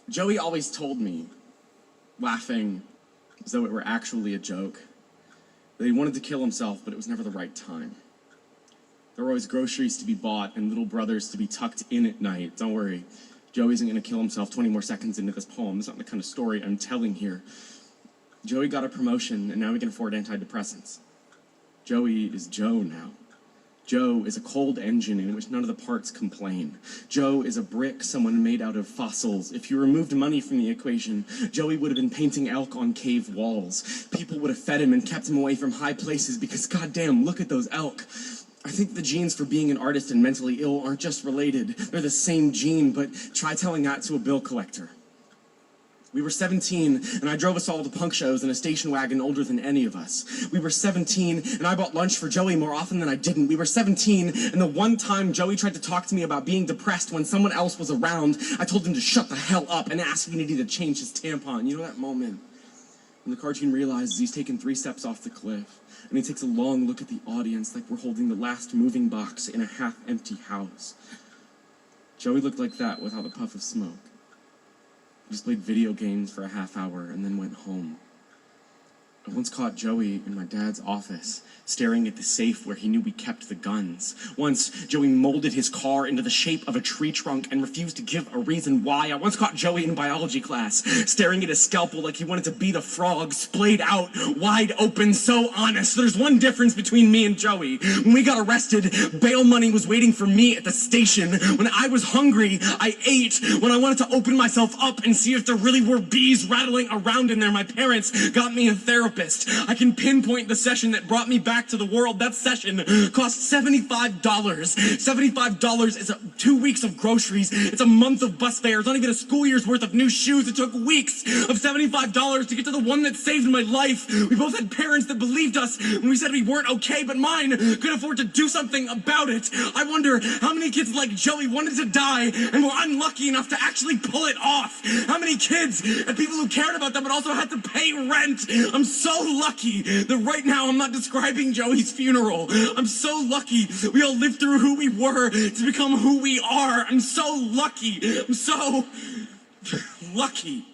Joey always told me, laughing as though it were actually a joke, that he wanted to kill himself, but it was never the right time. There were always groceries to be bought and little brothers to be tucked in at night. Don't worry, Joey isn't going to kill himself 20 more seconds into this poem. That's not the kind of story I'm telling here. Joey got a promotion, and now he can afford antidepressants. Joey is Joe now. Joe is a cold engine in which none of the parts complain. Joe is a brick someone made out of fossils. If you removed money from the equation, Joey would have been painting elk on cave walls. People would have fed him and kept him away from high places because, goddamn, look at those elk. I think the genes for being an artist and mentally ill aren't just related. They're the same gene, but try telling that to a bill collector. We were 17, and I drove us all to punk shows in a station wagon older than any of us. We were 17, and I bought lunch for Joey more often than I didn't. We were 17, and the one time Joey tried to talk to me about being depressed when someone else was around, I told him to shut the hell up and asked if he needed to change his tampon. You know that moment when the cartoon realizes he's taken 3 steps off the cliff, and he takes a long look at the audience like we're holding the last moving box in a half-empty house. Joey looked like that without a puff of smoke. He just played video games for a half hour and then went home. I once caught Joey in my dad's office, staring at the safe where he knew we kept the guns. Once, Joey molded his car into the shape of a tree trunk and refused to give a reason why. I once caught Joey in biology class, staring at his scalpel like he wanted to be the frog, splayed out, wide open, so honest. There's one difference between me and Joey. When we got arrested, bail money was waiting for me at the station. When I was hungry, I ate. When I wanted to open myself up and see if there really were bees rattling around in there, my parents got me a therapist. I can pinpoint the session that brought me back to the world. That session cost $75. $75 is 2 weeks of groceries. It's a month of bus fares, not even a school year's worth of new shoes. It took weeks of $75 to get to the one that saved my life. We both had parents that believed us when we said we weren't okay, but mine could afford to do something about it. I wonder how many kids like Joey wanted to die and were unlucky enough to actually pull it off. How many kids and people who cared about them but also had to pay rent. I'm so lucky that right now I'm not describing Joey's funeral. I'm so lucky that we all lived through who we were to become who we are. I'm so lucky. I'm so lucky.